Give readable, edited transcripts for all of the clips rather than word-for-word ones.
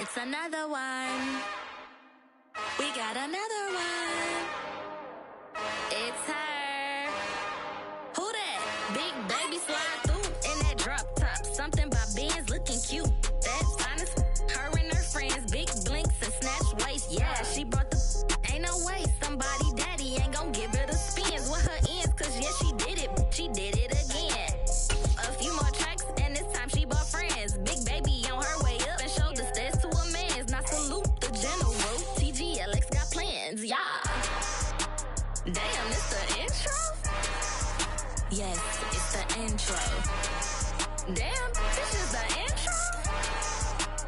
It's another one. We got another one. It's her. Who that? Big baby slide through in that drop top. Something about Benz looking cute. That's honest. Her and her friends, big blinks and snatch waist. Yeah, she brought the. Ain't no way somebody daddy ain't gon' give her the spins with her ends. Cause yeah, she did it. She did it again. A few more tracks and this time she bought friends. Big baby on her way up and showed the stairs to a man's. Now salute the general. TGLX got plans, yeah. Damn, it's the intro? Yes, it's the intro. Damn, this is the intro?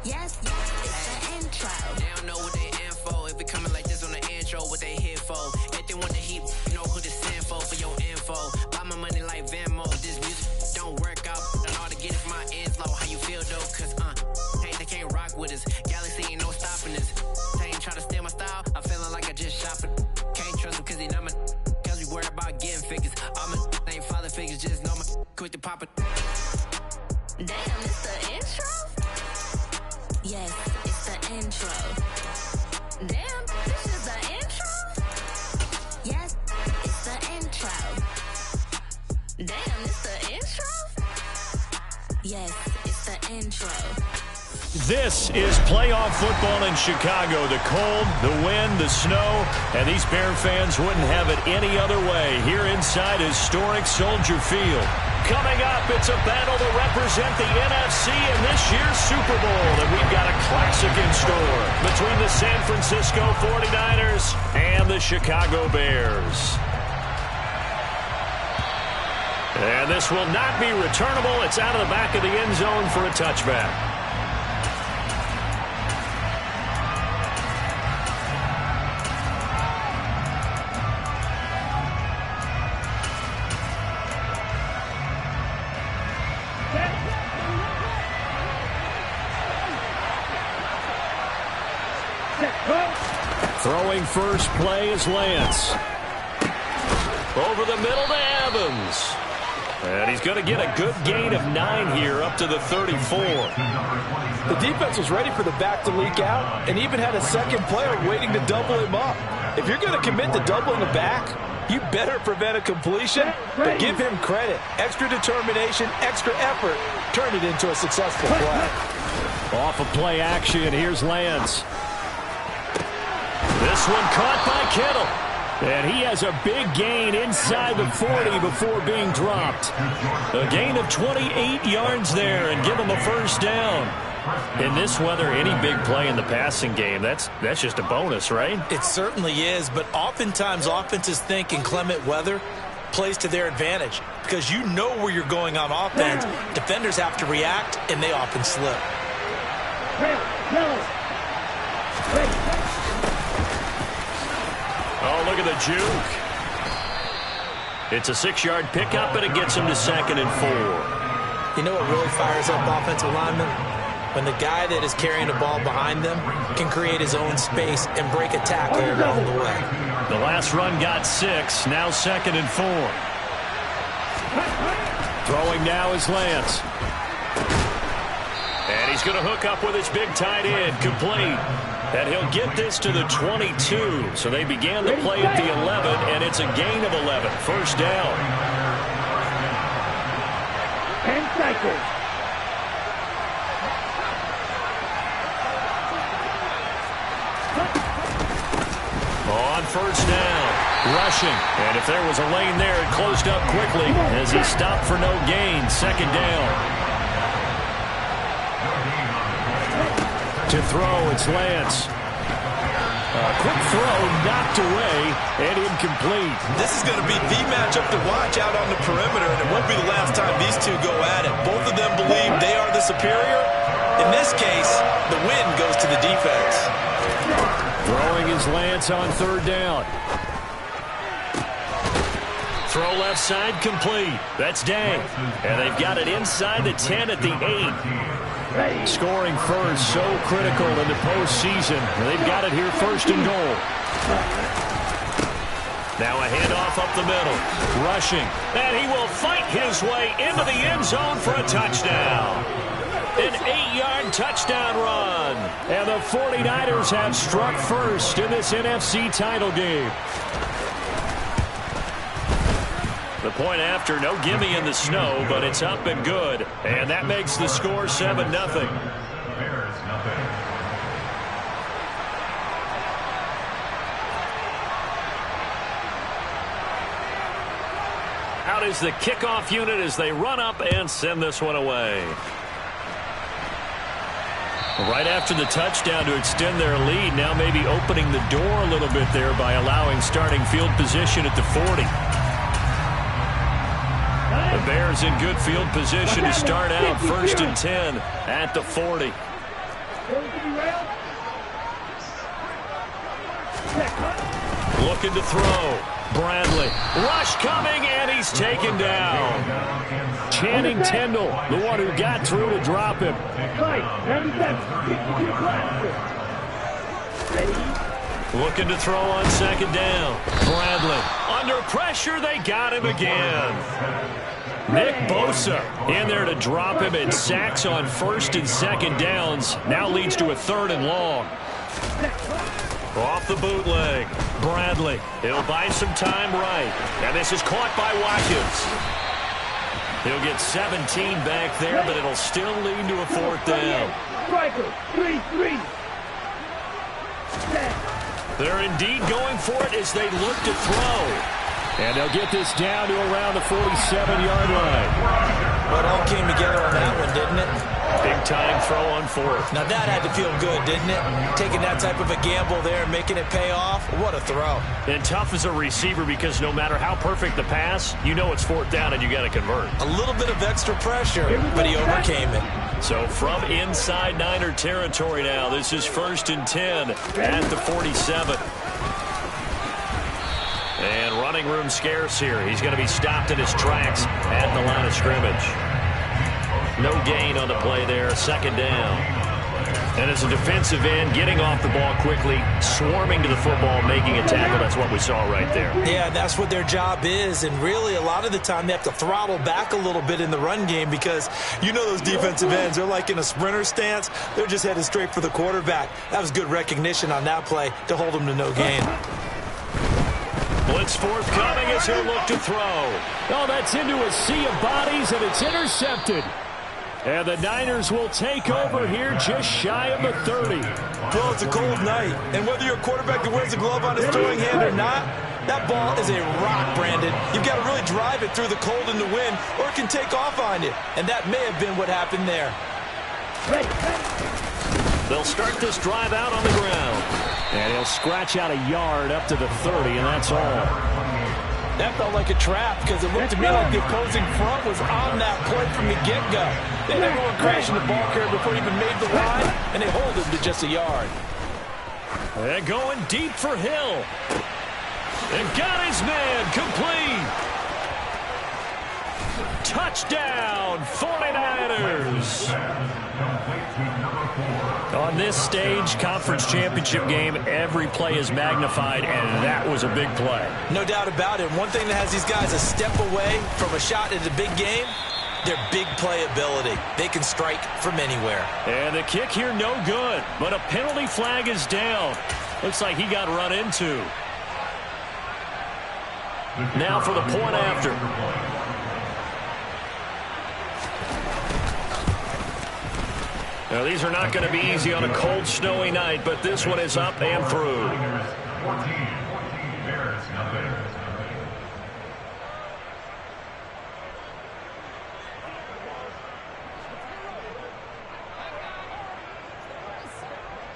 Yes, it's the intro. They don't know what they in for. If we coming like this on the intro, what they here for? If they want the heat, you know who to send for your info. Buy my money like Venmo. This music don't work out. And all to get it from my ends low. How you feel though? Cause hey, they can't rock with us. Galaxy ain't no stopping us. They ain't try to steal my style. I'm feeling like I just shopping. Can't trust him cause he not my. Cause we worried about getting figures. All my ain't father figures. Just know my quick to pop it. Damn, it's the intro? Yes, it's the intro. Damn, this is the intro? Yes, it's the intro. Damn, it's the intro? Yes, it's the intro. This is playoff football in Chicago. The cold, the wind, the snow, and these Bear fans wouldn't have it any other way here inside historic Soldier Field. Coming up, it's a battle to represent the NFC in this year's Super Bowl, and we've got a classic in store between the San Francisco 49ers and the Chicago Bears. And this will not be returnable. It's out of the back of the end zone for a touchback. Throwing first play is Lance. Over the middle to Evans. And he's going to get a good gain of 9 here up to the 34. The defense was ready for the back to leak out and even had a second player waiting to double him up. If you're going to commit to doubling the back, you better prevent a completion, but give him credit. Extra determination, extra effort, turn it into a successful play. Off of play action, here's Lance. This one caught by Kittle. And he has a big gain inside the 40 before being dropped. A gain of 28 yards there and give him a first down. In this weather, any big play in the passing game, that's just a bonus, right? It certainly is, but oftentimes offenses think in clement weather plays to their advantage because you know where you're going on offense. Defenders have to react, and they often slip. Oh, look at the juke. It's a 6-yard pickup, and it gets him to 2nd and 4. You know what really fires up offensive linemen? When the guy that is carrying the ball behind them can create his own space and break a tackle along the way. The last run got 6, now 2nd and 4. Throwing now is Lance. And he's going to hook up with his big tight end, complete. And he'll get this to the 22. So they began the play at the 11, and it's a gain of 11. First down. 10 seconds. On first down, rushing. And if there was a lane there, it closed up quickly as he stopped for no gain. 2nd down. To throw, it's Lance. A quick throw knocked away and incomplete. This is going to be the matchup to watch out on the perimeter, and it won't be the last time these two go at it. Both of them believe they are the superior. In this case, the win goes to the defense. Throwing is Lance on 3rd down. Throw left side complete. That's Day. And they've got it inside the 10 at the 8. Scoring first, so critical in the postseason. They've got it here 1st and goal. Now a handoff up the middle. Rushing. And he will fight his way into the end zone for a touchdown. An 8-yard touchdown run. And the 49ers have struck first in this NFC title game. The point after, no gimme in the snow, but it's up and good. And that makes the score 7-0. Out is the kickoff unit as they run up and send this one away. Right after the touchdown to extend their lead, now maybe opening the door a little bit there by allowing starting field position at the 40. The Bears in good field position to start out 1st and 10 at the 40. Looking to throw. Bradley. Rush coming, and he's taken down. Channing Tindall, the one who got through to drop him. Looking to throw on 2nd down. Bradley. Under pressure, they got him again. Nick Bosa in there to drop him, and sacks on 1st and 2nd downs. Now leads to a 3rd and long. Off the bootleg. Bradley. He'll buy some time right. And this is caught by Watkins. He'll get 17 back there, but it'll still lead to a 4th down. They're indeed going for it as they look to throw. And they'll get this down to around the 47-yard line. Well, it all came together on that one, didn't it? Big time throw on 4th. Now that had to feel good, didn't it? Taking that type of a gamble there and making it pay off. What a throw. And tough as a receiver because no matter how perfect the pass, you know it's 4th down and you got to convert. A little bit of extra pressure, but he overcame it. So from inside Niner territory now, this is 1st and 10 at the 47. And running room scarce here. He's going to be stopped in his tracks at the line of scrimmage. No gain on the play there, 2nd down. And as a defensive end, getting off the ball quickly, swarming to the football, making a tackle. That's what we saw right there. Yeah, that's what their job is. And really, a lot of the time, they have to throttle back a little bit in the run game because you know those defensive ends, they're like in a sprinter stance. They're just headed straight for the quarterback. That was good recognition on that play to hold them to no gain. Blitz forthcoming as he'll look to throw. Oh, that's into a sea of bodies, and it's intercepted. And the Niners will take over here just shy of the 30. Well, it's a cold night, and whether you're a quarterback that wears a glove on his throwing hand or not, that ball is a rock, Brandon. You've got to really drive it through the cold and the wind, or it can take off on you. And that may have been what happened there. They'll start this drive out on the ground. And he'll scratch out a yard up to the 30, and that's all. That felt like a trap because it looked to me like the opposing front was on that play from the get-go. They had everyone crashing the ball carrier before he even made the line, and they hold him to just a yard. And going deep for Hill. And got his man complete. Touchdown, 49ers. On this stage, conference championship game, every play is magnified, and that was a big play. No doubt about it. One thing that has these guys a step away from a shot at a big game, their big play ability. They can strike from anywhere. And the kick here, no good, but a penalty flag is down. Looks like he got run into. Now for the point after. Now, these are not going to be easy on a cold, snowy night, but this one is up and through.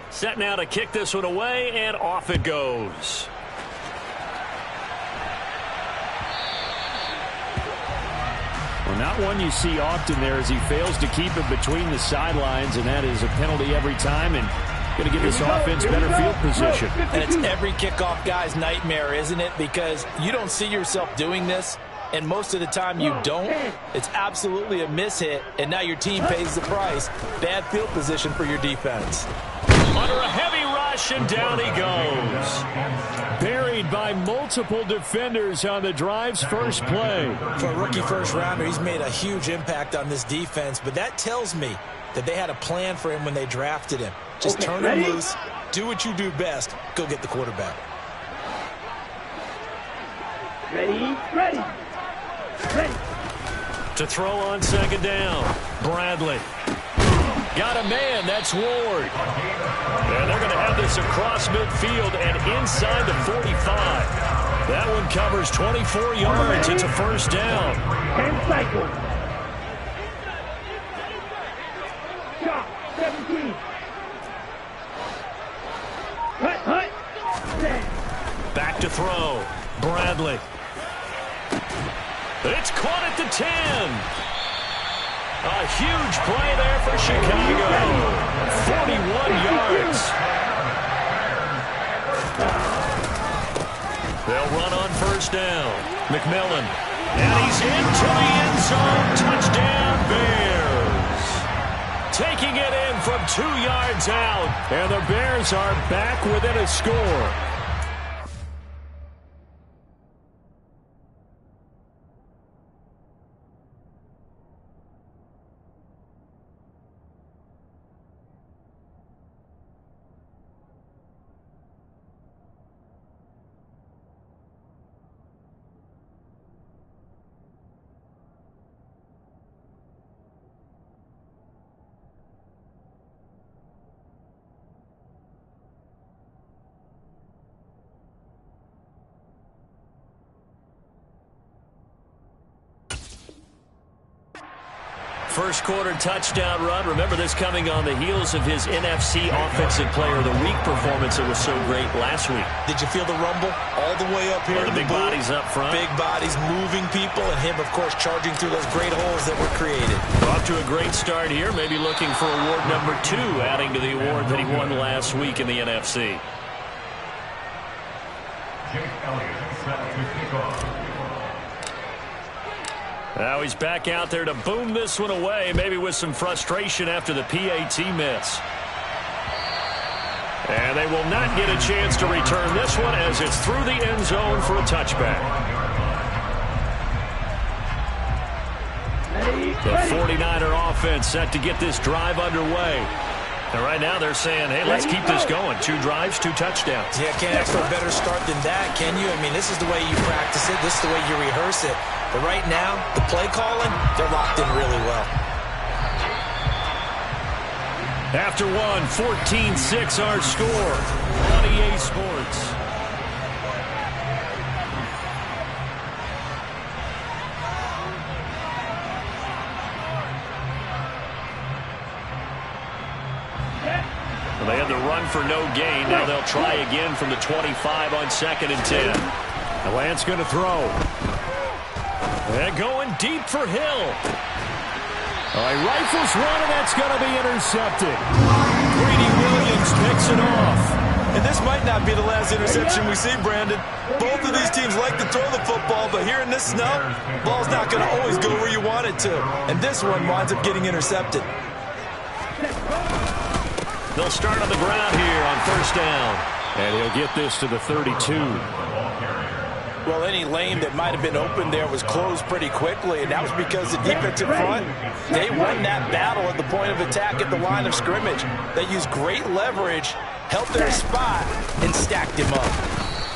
Set now to kick this one away, and off it goes. Well, not one you see often there as he fails to keep it between the sidelines, and that is a penalty every time, and going to give this offense better field position. And it's every kickoff guy's nightmare, isn't it? Because you don't see yourself doing this, and most of the time you don't. It's absolutely a mishit, and now your team pays the price. Bad field position for your defense. Under a heavy rush, and down he goes. Buried buried by multiple defenders on the drive's first play. For a rookie first-rounder, he's made a huge impact on this defense, but that tells me that they had a plan for him when they drafted him. Just turn him loose, do what you do best, go get the quarterback. Ready, ready, ready. To throw on second down, Bradley. Got a man, that's Ward. And they're going to have this across midfield and inside the 45. That one covers 24 yards. It's a first down. 10 cycles. Shot, 17. Hut. Back to throw, Bradley. It's caught at the 10. A huge play there for Chicago. 41 yards. They'll run on first down. McMillan. And he's into the end zone. Touchdown, Bears. Taking it in from 2 yards out. And the Bears are back within a score. First quarter touchdown run. Remember this coming on the heels of his NFC Offensive Player of the Week performance that was so great last week. Did you feel the rumble all the way up here? The big bodies up front. Big bodies moving people, and him, of course, charging through those great holes that were created. Off to a great start here. Maybe looking for award number 2, adding to the award that he won last week in the NFC. Now he's back out there to boom this one away, maybe with some frustration after the PAT miss. And they will not get a chance to return this one as it's through the end zone for a touchback. The 49er offense set to get this drive underway. And right now they're saying, hey, let's keep this going. 2 drives, 2 touchdowns. Yeah, can't ask for a better start than that, can you? I mean, this is the way you practice it. This is the way you rehearse it. But right now, the play calling, they're locked in really well. After one, 14-6 our score on EA Sports. Well, they had the run for no gain. Now they'll try again from the 25 on 2nd and 10. The Lance going to throw. And going deep for Hill. He rifles one, and that's going to be intercepted. Greedy Williams picks it off. And this might not be the last interception we see, Brandon. Both of these teams like to throw the football, but here in this snow, ball's not going to always go where you want it to. And this one winds up getting intercepted. They'll start on the ground here on first down. And he'll get this to the 32. Well, any lane that might have been open there was closed pretty quickly, and that was because the defensive front, they won that battle at the point of attack at the line of scrimmage. They used great leverage, held their spot, and stacked him up.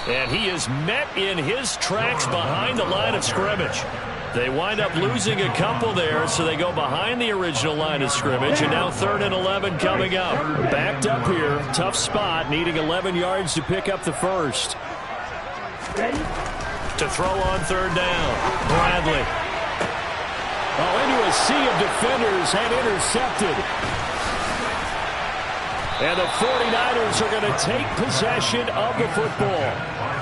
And he is met in his tracks behind the line of scrimmage. They wind up losing a couple there, so they go behind the original line of scrimmage, and now 3rd and 11 coming up. Backed up here, tough spot, needing 11 yards to pick up the first. Ready? To throw on 3rd down, Bradley. Into a sea of defenders and intercepted. And the 49ers are going to take possession of the football.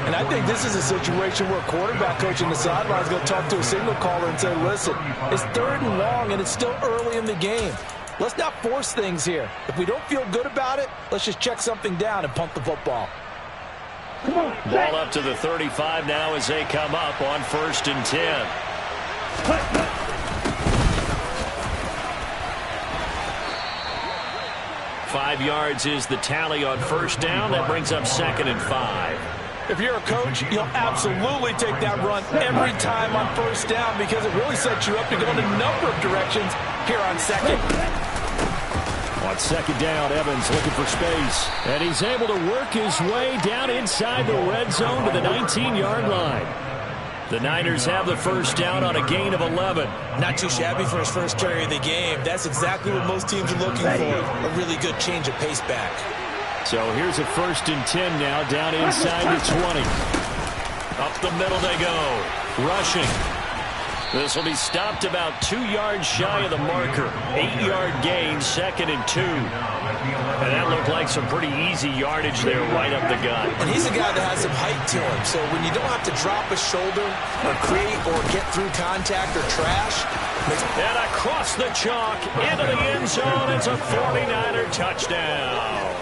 And I think this is a situation where quarterback coach in the sideline is going to talk to a signal caller and say, listen, it's 3rd and long and it's still early in the game. Let's not force things here. If we don't feel good about it, let's just check something down and punt the football. Ball up to the 35 now as they come up on 1st and 10. 5 yards is the tally on first down. That brings up 2nd and 5. If you're a coach, you'll absolutely take that run every time on first down because it really sets you up to go in a number of directions here on second. On second down, Evans looking for space. And he's able to work his way down inside the red zone to the 19-yard line. The Niners have the first down on a gain of 11. Not too shabby for his first carry of the game. That's exactly what most teams are looking for. A really good change of pace back. So here's a 1st and 10 now, down inside the 20. Up the middle they go. Rushing. This will be stopped about 2 yards shy of the marker. 8-yard gain, 2nd and 2. And that looked like some pretty easy yardage there right up the gut. And he's a guy that has some height to him. So when you don't have to drop a shoulder or create or get through contact or trash. And across the chalk into the end zone. It's a 49er touchdown.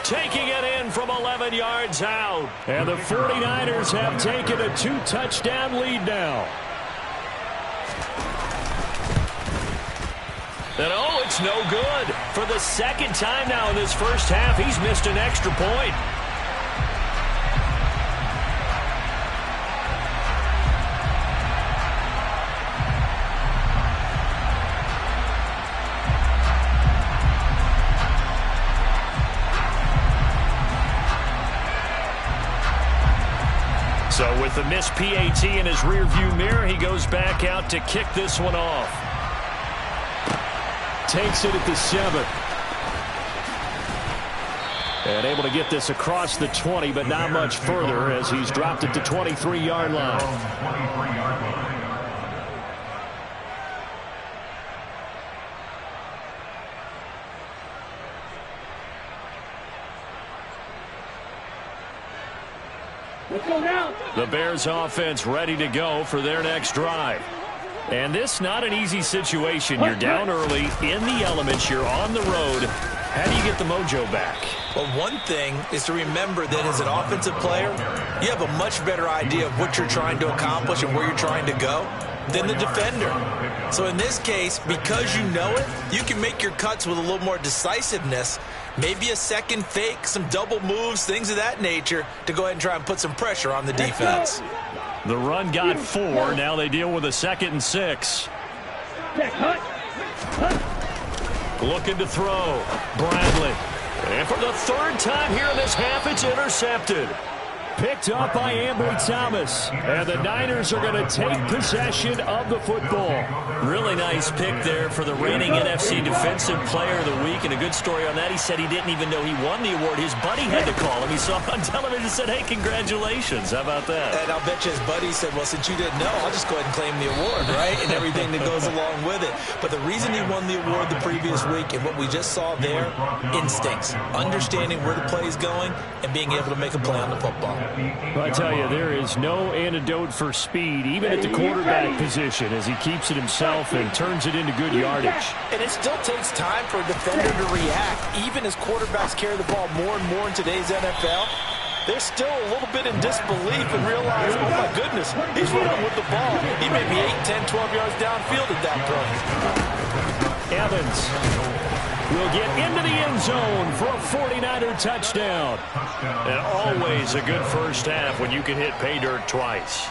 Taking it in from 11 yards out. And the 49ers have taken a 2-touchdown lead now. And oh, it's no good. For the second time now in this first half, he's missed an extra point. So with the missed PAT in his rearview mirror, he goes back out to kick this one off. Takes it at the 7. And able to get this across the 20, but not much further as he's dropped it to 23-yard line. Let's go now. The Bears offense ready to go for their next drive. And this not an easy situation. You're down early, in the elements, you're on the road. How do you get the mojo back? Well, one thing is to remember that as an offensive player, you have a much better idea of what you're trying to accomplish and where you're trying to go than the defender. So in this case, because you know it, you can make your cuts with a little more decisiveness. Maybe a second fake, some double moves, things of that nature to go ahead and try and put some pressure on the defense. The run got 4. Now they deal with a 2nd and 6. Looking to throw. Bradley. And for the 3rd time here in this half, it's intercepted. Picked up by Ambry Thomas. And the Niners are going to take possession of the football. Really nice pick there for the reigning NFC Defensive Player of the Week. And a good story on that. He said he didn't even know he won the award. His buddy had to call him. He saw him on television and said, hey, congratulations. How about that? And I'll bet you his buddy said, well, since you didn't know, I'll just go ahead and claim the award, right? And everything that goes along with it. But the reason he won the award the previous week and what we just saw there, instincts, understanding where the play is going and being able to make a play on the football. I tell you, there is no antidote for speed, even at the quarterback position, as he keeps it himself and turns it into good yardage. And it still takes time for a defender to react. Even as quarterbacks carry the ball more and more in today's NFL, they're still a little bit in disbelief and realize, oh my goodness, he's running with the ball. He may be 8, 10, 12 yards downfield at that point. Evans will get into the end zone for a 49er touchdown. And always a good first half when you can hit pay dirt twice.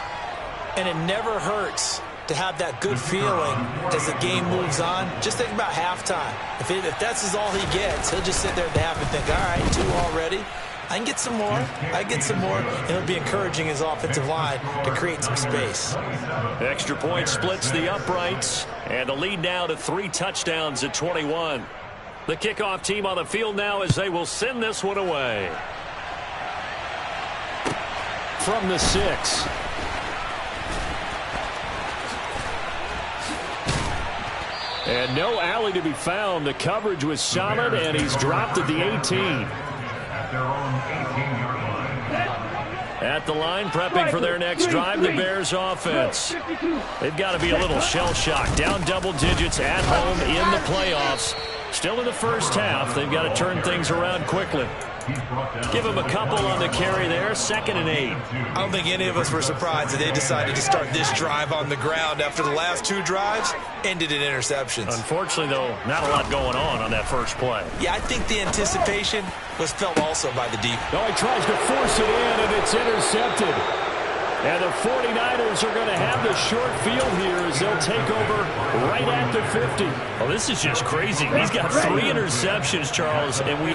And it never hurts to have that good feeling as the game moves on. Just think about halftime. If that's all he gets, he'll just sit there at the half and think, all right, 2 already. I can get some more. I get some more. And it'll be encouraging his offensive line to create some space. Extra point splits the uprights. And the lead now to 3 touchdowns at 21. The kickoff team on the field now as they will send this one away. From the 6. And no alley to be found. The coverage was solid, and he's dropped at the 18. At the line, prepping for their next drive, the Bears offense. They've got to be a little shell-shocked. Down double digits at home in the playoffs. Still in the first half. They've got to turn things around quickly. Give him a couple on the carry there, 2nd and 8. I don't think any of us were surprised that they decided to start this drive on the ground after the last 2 drives ended in interceptions. Unfortunately, though, not a lot going on that first play. Yeah, I think the anticipation was felt also by the defense. No, he tries to force it in, and it's intercepted. And the 49ers are going to have the short field here as they'll take over right at the 50. Well, this is just crazy. He's got 3 interceptions, Charles, and we